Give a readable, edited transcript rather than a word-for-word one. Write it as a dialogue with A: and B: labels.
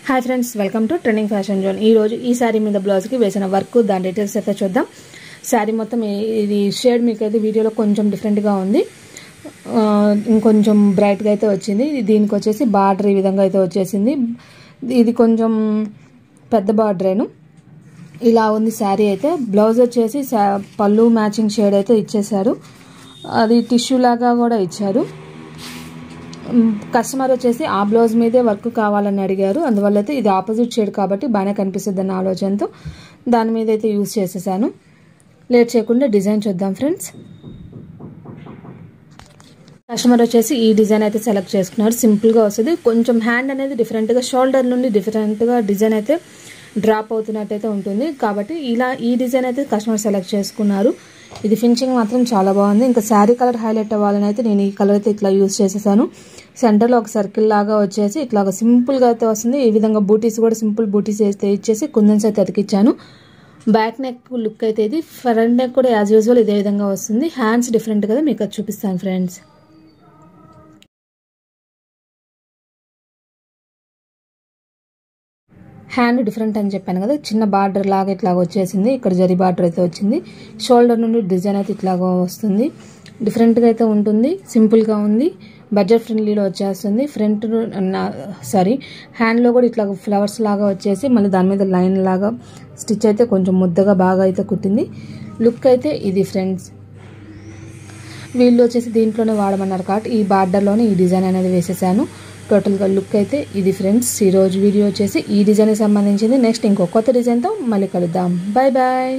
A: Hi friends, welcome to trending fashion zone. ఈ రోజు ఈ సారీ మీద బ్లౌజ్ కి వేసిన వర్క్ దాని డీటెయిల్స్ అయితే చూద్దాం. సారీ మొత్తం ఇది షేడ్ మీకు అయితే వీడియోలో కొంచెం డిఫరెంట్ గా ఉంది, ఇంకొంచెం బ్రైట్ గా అయితే వచ్చింది. దీనికి వచ్చేసి బార్డర్ ఈ విధంగా అయితే వచ్చేసింది. ఇది కొంచెం పెద్ద బార్డరేను. ఇలా ఉంది సారీ అయితే. బ్లౌజ్ వచ్చేసి పళ్ళు మ్యాచింగ్ షేడ్ అయితే ఇచ్చేసారు. అది టిష్యూ లాగా కూడా ఇచ్చారు. కస్టమర్ వచ్చేసి ఆ బ్లౌజ్ మీదే వర్క్ కావాలని అడిగారు. అందువల్ల అయితే ఇది ఆపోజిట్ షేడ్ కాబట్టి బాగానే కనిపిస్తుంది అన్న ఆలోచనతో దాని మీద అయితే యూజ్ చేసేసాను. లేట్ చేయకుండా డిజైన్ చూద్దాం ఫ్రెండ్స్. కస్టమర్ వచ్చేసి ఈ డిజైన్ అయితే సెలెక్ట్ చేసుకున్నారు. సింపుల్గా వస్తుంది. కొంచెం హ్యాండ్ అనేది డిఫరెంట్గా, షోల్డర్ నుండి డిఫరెంట్గా డిజైన్ అయితే డ్రాప్ అవుతున్నట్టయితే ఉంటుంది. కాబట్టి ఇలా ఈ డిజైన్ అయితే కస్టమర్ సెలెక్ట్ చేసుకున్నారు. ఇది ఫినిషింగ్ మాత్రం చాలా బాగుంది. ఇంకా శారీ కలర్ హైలైట్ అవ్వాలని అయితే నేను ఈ కలర్ అయితే ఇట్లా యూజ్ చేసేసాను. సెంటర్లో ఒక సర్కిల్ లాగా వచ్చేసి ఇట్లా సింపుల్గా అయితే వస్తుంది. ఈ విధంగా బూటీస్ కూడా సింపుల్ బూటీస్ అయితే ఇచ్చేసి కుందన్స్ అయితే అతికిచ్చాను. బ్యాక్ నెక్ లుక్ అయితే ఇది. ఫ్రంట్ నెక్ కూడా యాజ్ యూజువల్ ఇదే విధంగా వస్తుంది. హ్యాండ్స్ డిఫరెంట్ కదా, మీకు అది చూపిస్తాను ఫ్రెండ్స్. హ్యాండ్ డిఫరెంట్ అని చెప్పాను కదా, చిన్న బార్డర్ లాగా ఇట్లాగా వచ్చేసింది. ఇక్కడ జరీ బార్డర్ అయితే వచ్చింది. షోల్డర్ నుండి డిజైన్ అయితే ఇట్లాగా వస్తుంది. డిఫరెంట్గా అయితే ఉంటుంది. సింపుల్గా ఉంది. బడ్జెట్ ఫ్రెండ్లీలో వచ్చేస్తుంది. హ్యాండ్లో కూడా ఇట్లా ఫ్లవర్స్ లాగా వచ్చేసి మళ్ళీ దాని మీద లైన్ లాగా స్టిచ్ అయితే కొంచెం ముద్దగా బాగా అయితే కుట్టింది. లుక్ అయితే ఇది ఫ్రెండ్స్. వీళ్ళు వచ్చేసి దీంట్లోనే వాడమన్నారు కాబట్టి ఈ బార్డర్లోనే ఈ డిజైన్ అనేది వేసేసాను. టోటల్గా లుక్ అయితే ఇది ఫ్రెండ్స్. ఈరోజు వీడియో వచ్చేసి ఈ డిజైన్కి సంబంధించింది. నెక్స్ట్ ఇంకో కొత్త డిజైన్తో మళ్ళీ కలుద్దాం. Bye bye.